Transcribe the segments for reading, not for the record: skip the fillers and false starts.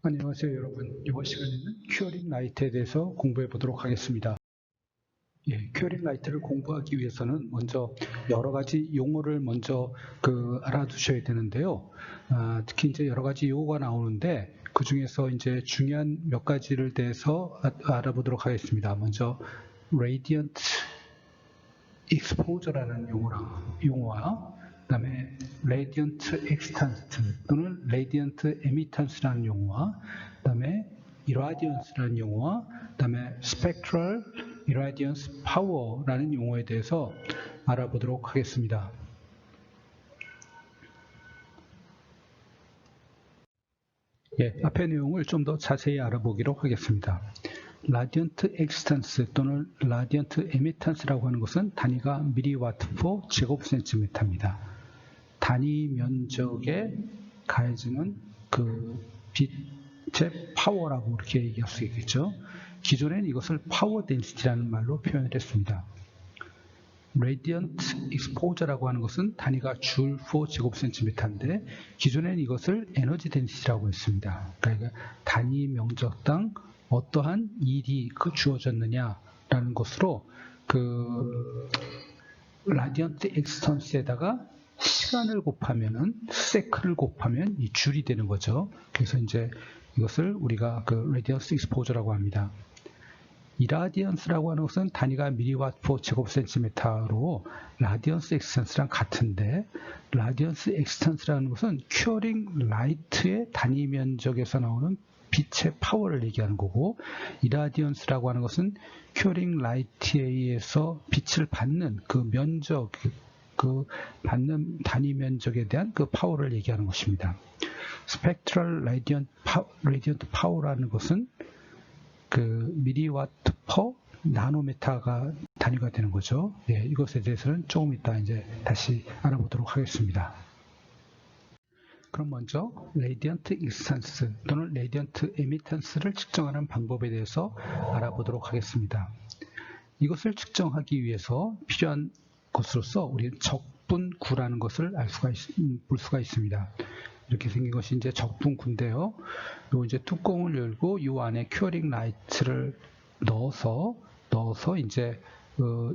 안녕하세요 여러분. 이번 시간에는 큐어링 라이트에 대해서 공부해 보도록 하겠습니다. 큐어링 라이트를 공부하기 위해서는 먼저 여러 가지 용어를 먼저 알아두셔야 되는데요. 특히 이제 여러 가지 용어가 나오는데 그 중에서 이제 중요한 몇 가지를 대해서 알아보도록 하겠습니다. 먼저 Radiant Exposure라는 용어와 그다음에 Radiant Extance 또는 Radiant Emittance라는 용어와 그다음에 Irradiance라는 용어와 그다음에 Spectral Irradiance Power라는 용어에 대해서 알아보도록 하겠습니다. 앞의 내용을 좀 더 자세히 알아보기로 하겠습니다. 라디언트 엑스탄스 또는 라디언트 에미탄스라고 하는 것은 단위가 밀리와트 포 제곱센티미터입니다. 단위 면적에 가해지는 그 빛의 파워라고 이렇게 얘기할 수 있겠죠. 기존에는 이것을 파워 덴시티라는 말로 표현을 했습니다. Radiant Exposure라고 하는 것은 단위가 줄 포 제곱센티미터인데 기존에는 이것을 에너지 덴시티라고 했습니다. 그러니까 단위 면적당 어떠한 일이 주어졌느냐라는 것으로 라디언트 엑스턴스에다가 시간을 곱하면은 세크를 곱하면 이 줄이 되는 거죠. 그래서 이제 이것을 우리가 라디언스 익스포저라고 합니다. 이라디언스라고 하는 것은 단위가 밀리와트 포 제곱센티미터로 라디언스 엑스턴스랑 같은데 라디언스 엑스턴스라는 것은 큐어링 라이트의 단위 면적에서 나오는 빛의 파워를 얘기하는 거고 이라디언스라고 하는 것은 큐어링 라이트에 의해서 빛을 받는 그 면적, 받는 단위 면적에 대한 그 파워를 얘기하는 것입니다. 스펙트럴 라디언트 파워라는 것은 밀리와트 퍼 나노미터가 단위가 되는 거죠. 이것에 대해서는 조금 이따 이제 다시 알아보도록 하겠습니다. 그럼 먼저 레디언트 익스탄스 또는 레디언트 에미탄스를 측정하는 방법에 대해서 알아보도록 하겠습니다. 이것을 측정하기 위해서 필요한 것으로서 우리는 적분구라는 것을 볼 수가 있습니다. 이렇게 생긴 것이 이제 적분구인데요. 요 이제 뚜껑을 열고 요 안에 큐어링 라이트를 넣어서 이제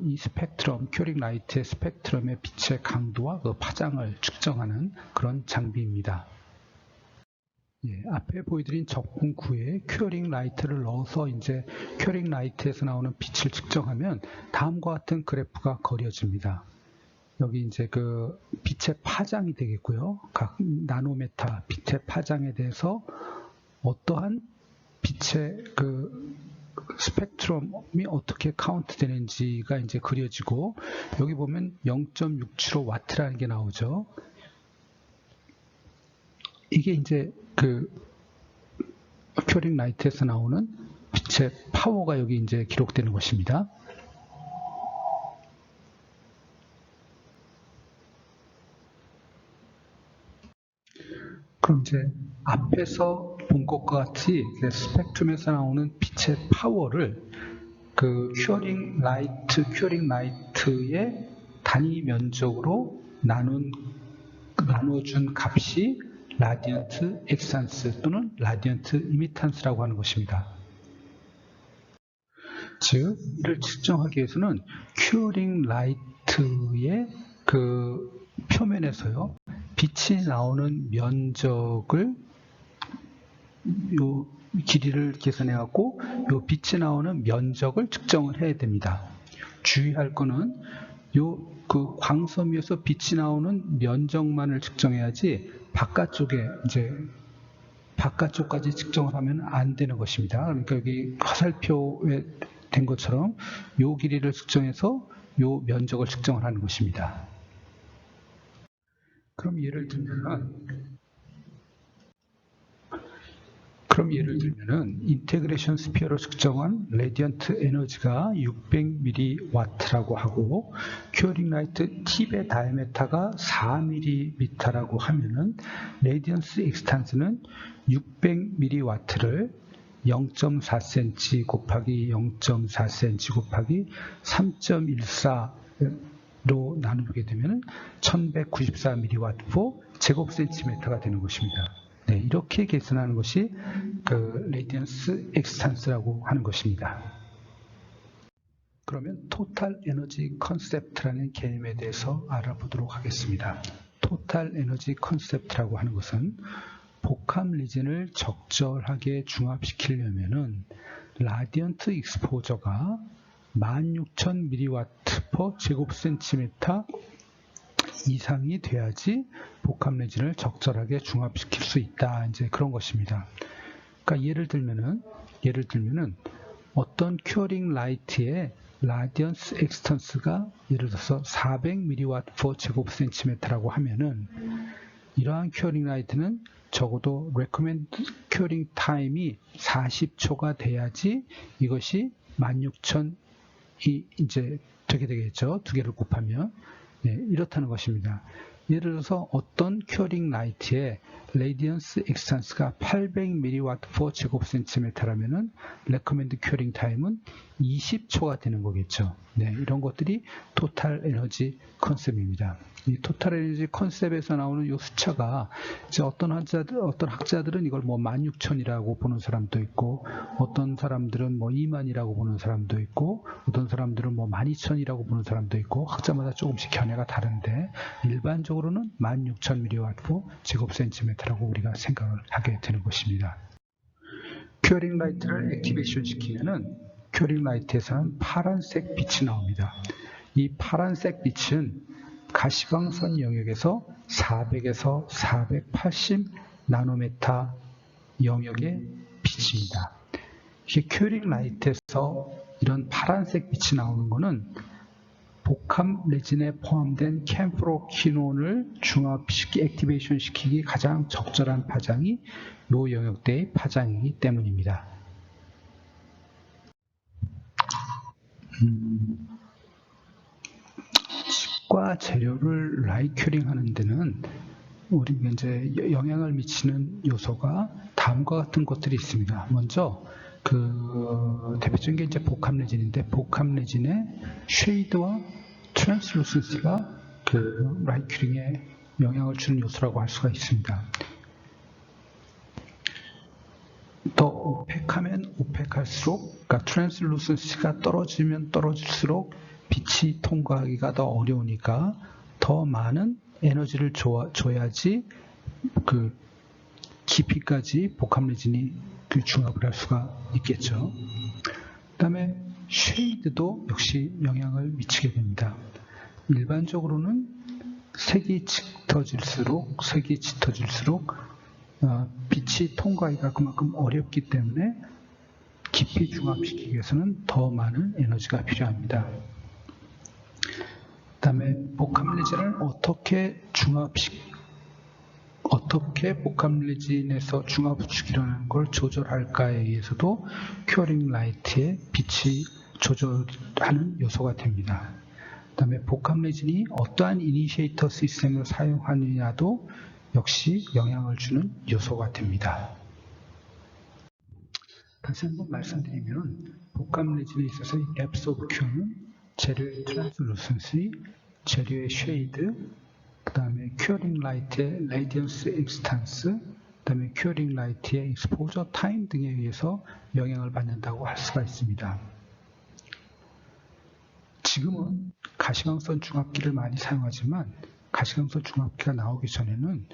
이 스펙트럼, 큐어링 라이트의 스펙트럼의 빛의 강도와 파장을 측정하는 그런 장비입니다. 앞에 보여드린 적분구에 큐어링 라이트를 넣어서 이제 큐어링 라이트에서 나오는 빛을 측정하면 다음과 같은 그래프가 그려집니다. 여기 이제 빛의 파장이 되겠고요. 각 나노메타 빛의 파장에 대해서 어떠한 빛의 스펙트럼이 어떻게 카운트 되는지가 이제 그려지고 여기 보면 0.675W라는 게 나오죠. 이게 이제 큐어링 라이트에서 나오는 빛의 파워가 여기 이제 기록되는 것입니다. 그럼 이제 앞에서 본 것과 같이 스펙트럼에서 나오는 빛의 파워를 큐어링 라이트의 단위 면적으로 나눠준 값이 라디언트 엑스탄스 또는 라디언트 이미탄스라고 하는 것입니다. 즉, 이를 측정하기 위해서는 큐어링 라이트의 표면에서요, 빛이 나오는 면적을 요 길이를 계산해 갖고 요 빛이 나오는 면적을 측정을 해야 됩니다. 주의할 거는 요 광섬 위에서 빛이 나오는 면적만을 측정해야지 바깥쪽까지 측정을 하면 안 되는 것입니다. 그러니까 여기 화살표에 된 것처럼 요 길이를 측정해서 요 면적을 측정을 하는 것입니다. 그럼 예를 들면은 인테그레이션 스피어로 측정한 레디언트 에너지가 600mW라고 하고 큐어링 라이트 팁의 다이아메터가 4mm라고 하면은 레디언스 익스탄스는 600mW를 0.4cm 곱하기 0.4cm 곱하기 3.14로 나누게 되면 1194mW 제곱센티미터가 되는 것입니다. 이렇게 계산하는 것이 그 레디언스 엑스탄스라고 하는 것입니다. 그러면 토탈 에너지 컨셉트라는 개념에 대해서 알아보도록 하겠습니다. 토탈 에너지 컨셉트라고 하는 것은 복합 리진을 적절하게 중합시키려면은 라디언트 익스포저가 16,000mW per 제곱센티미터 이상이 돼야지 복합 리진을 적절하게 중합시킬 수 있다. 이제 그런 것입니다. 그러니까 예를 들면은 어떤 큐어링 라이트의 라디언스 엑스턴스가 예를 들어서 400mW per 제곱센티미터라고 하면은 이러한 큐어링 라이트는 적어도 recommend 큐어링 타임이 40초가 돼야지 이것이 16,000이 이제 되게 되겠죠. 두 개를 곱하면. 네, 이렇다는 것입니다. 예를 들어서 어떤 큐어링 라이트의 레디언스 엑스탄스가 800mW per 제곱센티미터라면은 recommend 큐어링 타임은 20초가 되는 거겠죠. 네, 이런 것들이 토탈 에너지 컨셉입니다. 이 토탈 에너지 컨셉에서 나오는 이 숫자가 이제 어떤 학자들은 이걸 뭐 16,000이라고 보는 사람도 있고, 어떤 사람들은 뭐 20,000이라고 보는 사람도 있고, 어떤 사람들은 뭐 12,000이라고 보는 사람도 있고, 학자마다 조금씩 견해가 다른데 일반적으로는 16,000mW per 제곱센티미터라고 우리가 생각을 하게 되는 것입니다. 큐어링 라이트를 액티베이션 시키면은 큐어링 라이트에서는 파란색 빛이 나옵니다. 이 파란색 빛은 가시광선 영역에서 400에서 480 나노메타 영역의 빛입니다. 이 큐어링 라이트에서 이런 파란색 빛이 나오는 것은 복합 레진에 포함된 캠프로키논을 액티베이션 시키기 가장 적절한 파장이 이 영역대의 파장이기 때문입니다. 칩과 재료를 라이트 큐어링 하는 데는 우리가 이제 영향을 미치는 요소가 다음과 같은 것들이 있습니다. 먼저 대표적인 게 이제 복합 레진인데, 복합 레진의 쉐이드와 트랜스루센시가 라이트 큐어링에 영향을 주는 요소라고 할 수가 있습니다. 더 오펙하면 오펙할수록, 그러니까 트랜스루센시가 떨어지면 떨어질수록 빛이 통과하기가 더 어려우니까 더 많은 에너지를 줘야지 깊이까지 복합 레진이 중합을 할 수가 있겠죠. 그 다음에 쉐이드도 역시 영향을 미치게 됩니다. 일반적으로는 색이 짙어질수록 빛이 통과하기가 그만큼 어렵기 때문에 깊이 중합시키기 위해서는 더 많은 에너지가 필요합니다. 그 다음에 복합 레진을 어떻게 복합 레진에서 중합시키려는 걸 조절할까에 의해서도 큐어링 라이트의 빛이 조절하는 요소가 됩니다. 그 다음에 복합 레진이 어떠한 이니시에이터 시스템을 사용하느냐도 역시 영향을 주는 요소가 됩니다. 다시 한번 말씀드리면 복합 레진에 있어서 이 depth of Q는 재료의 트랜스루센시, 재료의 쉐이드, 그 다음에 큐어링 라이트의 레디언스 엑스탄스, 그 다음에 큐어링 라이트의 익스포저 타임 등에 의해서 영향을 받는다고 할 수가 있습니다. 지금은 가시광선 중합기를 많이 사용하지만 가시광선 중합기가 나오기 전에는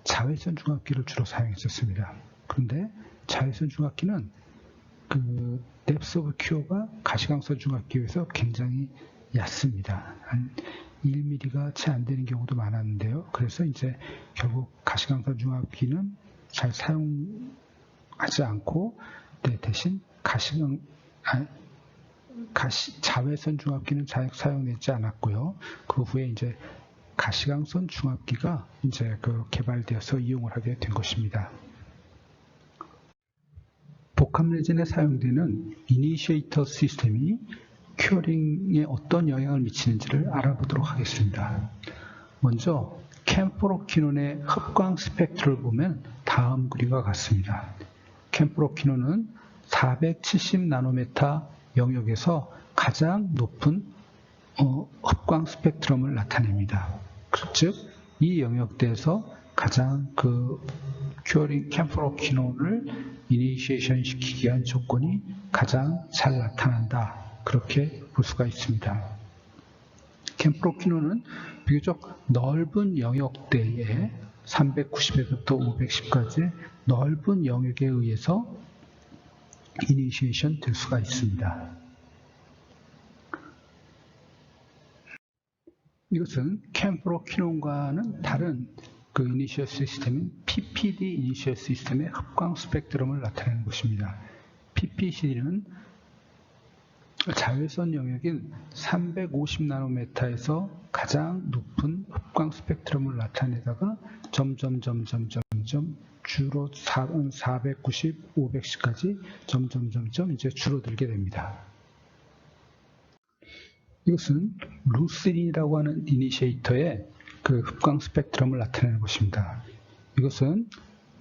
자외선 중합기를 주로 사용했었습니다. 그런데 자외선 중합기는 depth of Q가 가시광선 중합기에 비해서 굉장히 얕습니다. 한 1mm가 채 안 되는 경우도 많았는데요. 그래서 이제 결국 가시광선 중합기는 잘 사용하지 않고 대신 자외선 중합기는 잘 사용되지 않았고요. 그 후에 이제 가시광선 중합기가 이제 개발되어서 이용을 하게 된 것입니다. 복합 레진에 사용되는 이니시에이터 시스템이 큐어링에 어떤 영향을 미치는지를 알아보도록 하겠습니다. 먼저 캠프로키논의 흡광 스펙트를 보면 다음 그림과 같습니다. 캠프로키논은 470 나노메타 영역에서 가장 높은 흡광 스펙트럼을 나타냅니다. 즉, 이 영역대에서 가장 그 캠프로키논을 이니시에이션 시키기 위한 조건이 가장 잘 나타난다. 그렇게 볼 수가 있습니다. 캠프로키논은 비교적 넓은 영역대에 390에서부터 510까지 넓은 영역에 의해서 이니시에이션 될 수가 있습니다. 이것은 캠프로키논과는 다른 그 이니셜 시스템인 PPD 이니셜 시스템의 흡광 스펙트럼을 나타내는 것입니다. PPCD는 자외선 영역인 350나노메타에서 가장 높은 흡광 스펙트럼을 나타내다가 점점 주로 490, 500까지 점점 이제 줄어들게 됩니다. 이것은 루시딘이라고 하는 이니시에이터의 그 흡광 스펙트럼을 나타내는 것입니다. 이것은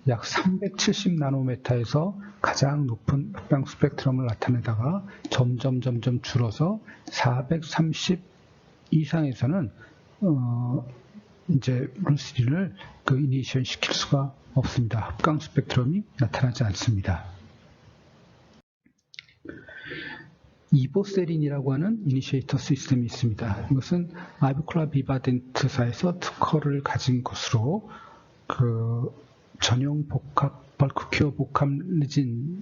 약 370나노메타에서 가장 높은 흡광 스펙트럼을 나타내다가 점점 줄어서 430 이상에서는 이제 루시딘을 그 이니시에이션 시킬 수가 없습니다. 흡광 스펙트럼이 나타나지 않습니다. 이보세린이라고 하는 이니시에이터 시스템이 있습니다. 이것은 아비콜라 비바덴트사에서 특허를 가진 것으로 그 전용 복합 벌크 큐어 복합 레진에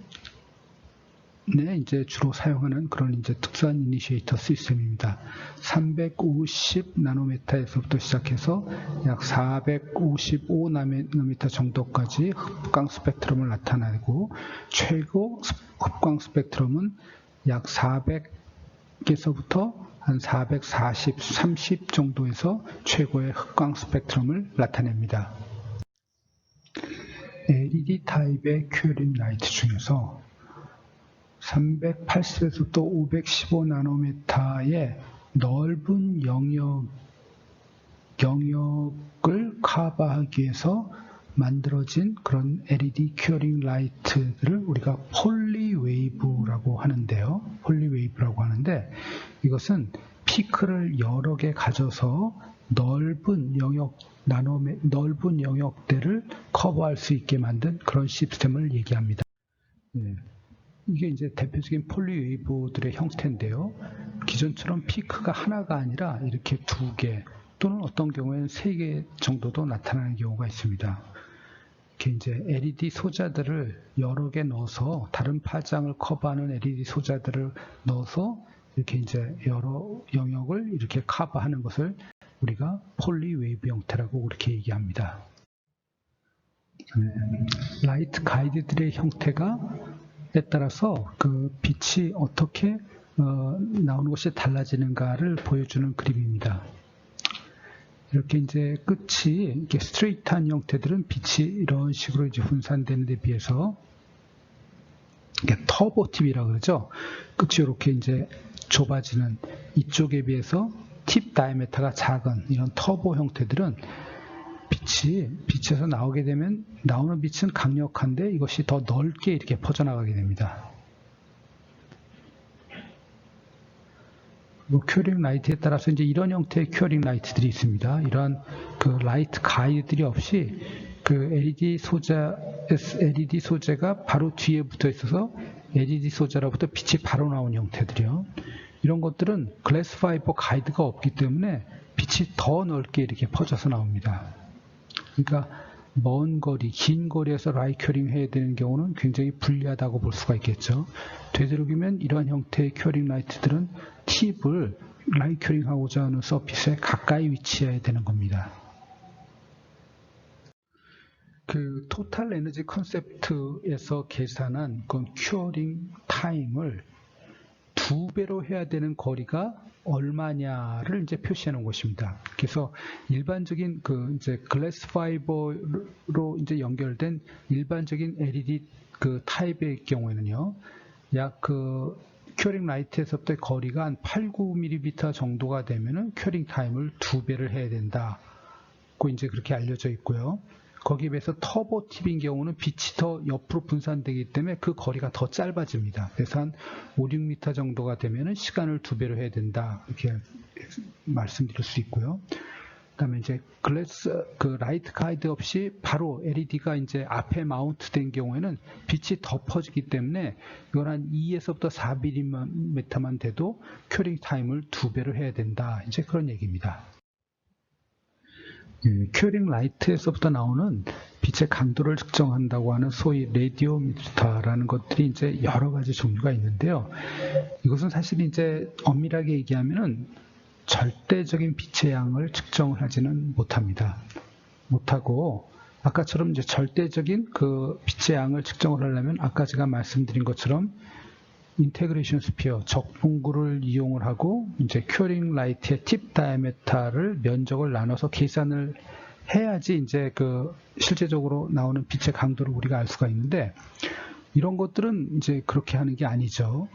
이제 주로 사용하는 그런 이제 특수한 이니시에이터 시스템입니다. 350 나노메타에서부터 시작해서 약 455 나노메타 정도까지 흡광 스펙트럼을 나타내고 최고 흡광 스펙트럼은 약 400에서부터 한 440, 30 정도에서 최고의 흡광 스펙트럼을 나타냅니다. LED 타입의 큐어링 라이트 중에서 380에서부터 515 나노메타의 넓은 영역을 커버하기 위해서 만들어진 그런 LED 큐어링 라이트들을 우리가 폴리웨이브라고 하는데요. 폴리웨이브라고 하는데 이것은 피크를 여러 개 가져서 넓은 영역대를 커버할 수 있게 만든 그런 시스템을 얘기합니다. 네. 이게 이제 대표적인 폴리웨이브들의 형태인데요. 기존처럼 피크가 하나가 아니라 이렇게 2개 또는 어떤 경우에는 3개 정도도 나타나는 경우가 있습니다. 이렇게 이제 LED 소자들을 여러 개 넣어서 다른 파장을 커버하는 LED 소자들을 넣어서 이렇게 이제 여러 영역을 이렇게 커버하는 것을 우리가 폴리웨이브 형태라고 그렇게 얘기합니다. 라이트 가이드들의 형태가에 따라서 그 빛이 어떻게 나오는 것이 달라지는가를 보여주는 그림입니다. 이렇게 이제 끝이 이렇게 스트레이트한 형태들은 빛이 이런 식으로 이제 분산되는 데 비해서 이게 터보 팁이라고 그러죠. 끝이 이렇게 이제 좁아지는 이쪽에 비해서 팁 다이아메터가 작은 이런 터보 형태들은 빛에서 나오게 되면 나오는 빛은 강력한데 이것이 더 넓게 이렇게 퍼져나가게 됩니다. 큐어링 라이트에 따라서 이제 이런 형태의 큐어링 라이트들이 있습니다. 이러한 그 라이트 가이드들이 없이 그 LED 소재가 바로 뒤에 붙어 있어서 LED 소재로부터 빛이 바로 나오는 형태들이요. 이런 것들은 글래스 파이버 가이드가 없기 때문에 빛이 더 넓게 이렇게 퍼져서 나옵니다. 그러니까 먼 거리, 긴 거리에서 라이트 큐어링 해야 되는 경우는 굉장히 불리하다고 볼 수가 있겠죠. 되도록이면 이러한 형태의 큐어링 라이트들은 팁을 라이트 큐어링 하고자 하는 서피스에 가까이 위치해야 되는 겁니다. 그 토탈 에너지 컨셉트에서 계산한 그 큐어링 타임을 2배로 해야 되는 거리가 얼마냐를 이제 표시해 놓은 것입니다. 그래서 일반적인 그 이제 글래스 파이버로 이제 연결된 일반적인 LED 그 타입의 경우에는요, 약 그 큐어링 라이트에서부터 거리가 한 8, 9mm 정도가 되면은 큐어링 타임을 2배를 해야 된다고 이제 그렇게 알려져 있고요. 거기에 비해서 터보 팁인 경우는 빛이 더 옆으로 분산되기 때문에 그 거리가 더 짧아집니다. 그래서 한 5, 6m 정도가 되면 시간을 2배로 해야 된다. 이렇게 말씀드릴 수 있고요. 그다음에 이제 글래스 라이트 가이드 없이 바로 LED가 이제 앞에 마운트된 경우에는 빛이 덮어지기 때문에 이건 한 2에서부터 4mm만 돼도 큐링 타임을 2배로 해야 된다. 이제 그런 얘기입니다. 큐링 라이트에서부터 나오는 빛의 강도를 측정한다고 하는 소위 레디오미터라는 것들이 이제 여러 가지 종류가 있는데요. 이것은 사실 이제 엄밀하게 얘기하면은 절대적인 빛의 양을 측정을 하지는 못합니다. 못하고 아까처럼 이제 절대적인 그 빛의 양을 측정을 하려면 아까 제가 말씀드린 것처럼 인테그레이션 스피어 적분구를 이용을 하고 이제 큐링 라이트의 팁 다이아메터를 면적을 나눠서 계산을 해야지 이제 그 실제적으로 나오는 빛의 강도를 우리가 알 수가 있는데 이런 것들은 이제 그렇게 하는 게 아니죠.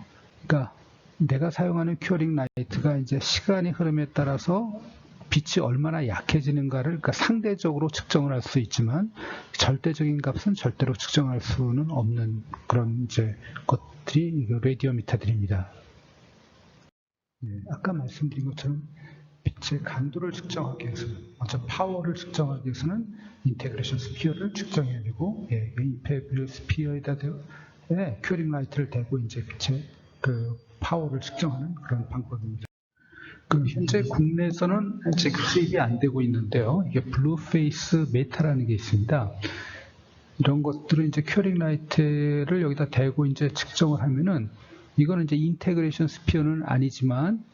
그러니까 내가 사용하는 큐링 라이트가 이제 시간의 흐름에 따라서 빛이 얼마나 약해지는가를 그러니까 상대적으로 측정을 할 수 있지만 절대적인 값은 절대로 측정할 수는 없는 그런 이제 것들이 레디오미터들입니다. 아까 말씀드린 것처럼 빛의 강도를 측정하기 위해서는 먼저 파워를 측정하기 위해서는 인테그레이션 스피어를 측정해야 되고 인테그레이션 스피어에다 큐링 라이트를 대고 이제 빛의 그 파워를 측정하는 그런 방법입니다. 현재 국내에서는 아직 수입이 안 되고 있는데요. 이게 블루페이스 메타라는 게 있습니다. 이런 것들은 이제 큐링 라이트를 여기다 대고 이제 측정을 하면은 이거는 이제 인테그레이션 스피어는 아니지만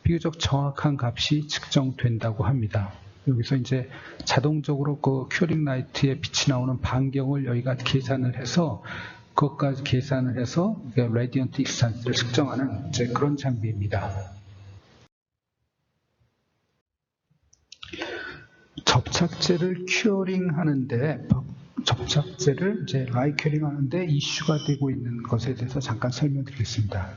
비교적 정확한 값이 측정된다고 합니다. 여기서 이제 자동적으로 그 큐링 라이트에 빛이 나오는 반경을 여기가 계산을 해서 그것까지 계산을 해서 레디언트 익스탄스를 측정하는 이제 그런 장비입니다. 접착제를 큐어링 하는데 접착제를 이제 라이 큐어링 하는데 이슈가 되고 있는 것에 대해서 잠깐 설명드리겠습니다.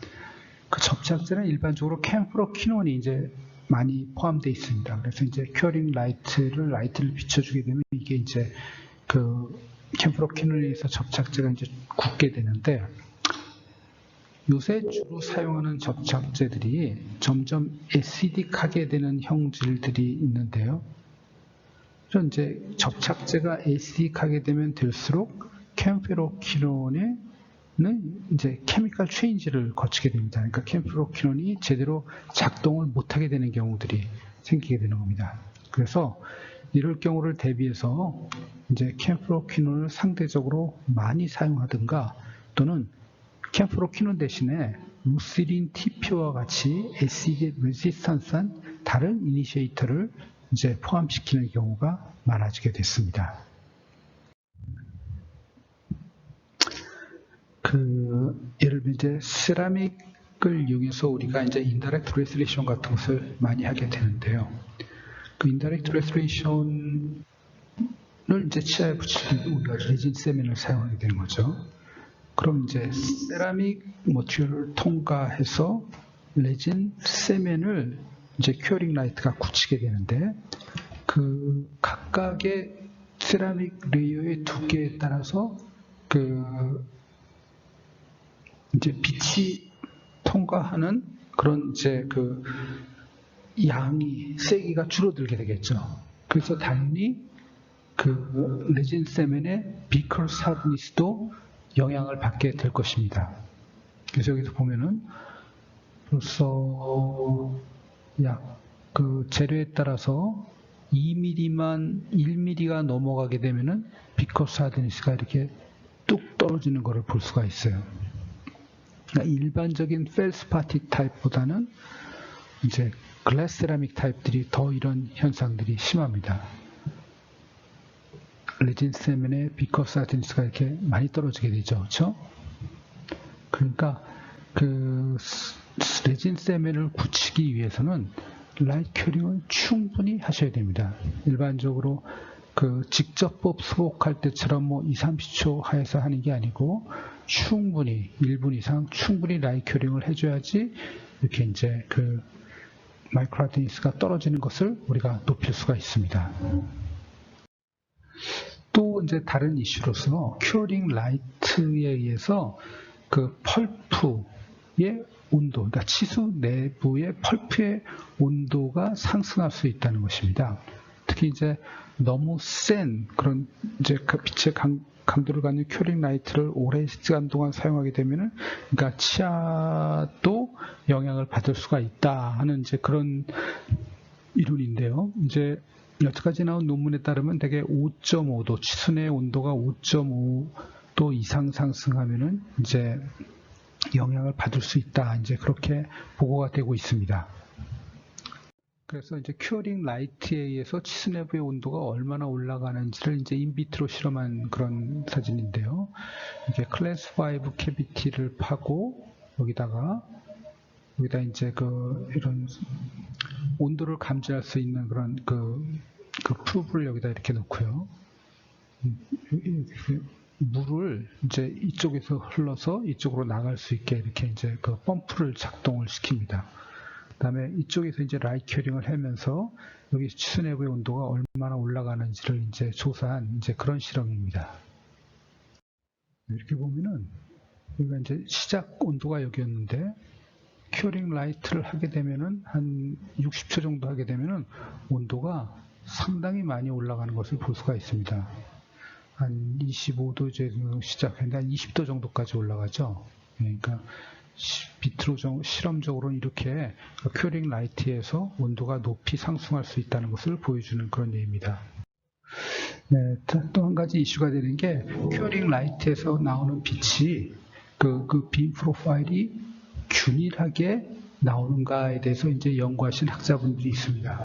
그 접착제는 일반적으로 캠프로퀴논이 이제 많이 포함되어 있습니다. 그래서 이제 큐어링 라이트를 비춰주게 되면 이게 이제 그 캠프로퀴논에 의해서 접착제가 이제 굳게 되는데 요새 주로 사용하는 접착제들이 점점 애시딕하게 되는 형질들이 있는데요. 이제 접착제가 애시딕하게 되면 될수록 캠프로퀴논에 이제 케미컬 체인지를 거치게 됩니다. 그러니까 캠프로퀴논이 제대로 작동을 못하게 되는 경우들이 생기게 되는 겁니다. 그래서 이럴 경우를 대비해서 이제 캠프로퀴논을 상대적으로 많이 사용하든가 또는 캠프로퀴논 대신에 루시딘 TP와 같이 애시드 레지스턴스한 다른 이니시에이터를 이제 포함시키는 경우가 많아지게 됐습니다. 예를 들면 이제 세라믹을 이용해서 우리가 이제 인다이렉트 레슬레이션 같은 것을 많이 하게 되는데요. 그 인다이렉트 레슬레이션을 이제 치아에 붙이기 우리가 레진 세멘을 사용하게 되는 거죠. 그럼 이제 세라믹 머티리얼을 통과해서 레진 세멘을 이제 큐어링 라이트가 굳히게 되는데 그 각각의 세라믹 레이어의 두께에 따라서 그 이제 빛이 통과하는 그런 이제 그 양이 세기가 줄어들게 되겠죠. 그래서 당연히 그 레진 세멘의 비커스 하드니스도 영향을 받게 될 것입니다. 그래서 여기서 보면은 벌써 약 그 재료에 따라서 2mm만 1mm가 넘어가게 되면은 비커스 하드니스가 이렇게 뚝 떨어지는 것을 볼 수가 있어요. 그러니까 일반적인 펠스파틱 타입보다는 이제 글라스 세라믹 타입들이 더 이런 현상들이 심합니다. 레진 세멘의 비커스 하드니스가 이렇게 많이 떨어지게 되죠. 그렇죠? 그러니까 그 레진 세멘을 굳히기 위해서는 라이트 큐어링을 충분히 하셔야 됩니다. 일반적으로 그 직접법 수복할 때처럼 뭐 2, 30초 하에서 하는 게 아니고 충분히 1분 이상 충분히 라이트 큐어링을 해줘야지 이렇게 이제 그 마이크로 하드니스가 떨어지는 것을 우리가 높일 수가 있습니다. 또 이제 다른 이슈로서 큐어링 라이트에 의해서 그 펄프 온도, 그러니까 치수 내부의 펄프의 온도가 상승할 수 있다는 것입니다. 특히 이제 너무 센 그런 이제 빛의 강도를 갖는 큐링 라이트를 오랜 시간 동안 사용하게 되면은, 그러니까 치아도 영향을 받을 수가 있다 하는 이제 그런 이론인데요. 이제 여태까지 나온 논문에 따르면 대개 5.5도, 치수 내 온도가 5.5도 이상 상승하면은 이제 영향을 받을 수 있다. 이제 그렇게 보고가 되고 있습니다. 그래서 이제 큐어링 라이트에 의해서 치수 내부의 온도가 얼마나 올라가는지를 이제 인비트로 실험한 그런 사진인데요. 이게 클래스 5 캐비티를 파고 여기다 이제 이런 온도를 감지할 수 있는 그런 그 프로브를 여기다 이렇게 놓고요. 물을 이제 이쪽에서 흘러서 이쪽으로 나갈 수 있게 이렇게 이제 그 펌프를 작동을 시킵니다. 그 다음에 이쪽에서 이제 라이트 큐어링을 하면서 여기 치수 내부의 온도가 얼마나 올라가는지를 이제 조사한 이제 그런 실험입니다. 이렇게 보면은 여기가 이제 시작 온도가 여기였는데, 큐어링 라이트를 하게 되면은 한 60초 정도 하게 되면은 온도가 상당히 많이 올라가는 것을 볼 수가 있습니다. 한 25도 정도 시작했는데 한 20도 정도까지 올라가죠. 그러니까 비트로 실험적으로는 이렇게 큐어링 라이트에서 온도가 높이 상승할 수 있다는 것을 보여주는 그런 예입니다. 네, 또 한 가지 이슈가 되는 게 큐어링 라이트에서 나오는 빛이 그 빔 프로파일이 균일하게 나오는가에 대해서 이제 연구하신 학자분들이 있습니다.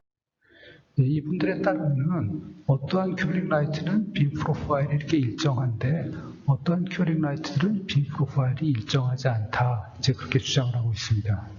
네, 이분들에 따르면 어떠한 큐어링 라이트는 빔 프로파일이 이렇게 일정한데 어떠한 큐어링 라이트들은 빔 프로파일이 일정하지 않다. 이제 그렇게 주장을 하고 있습니다.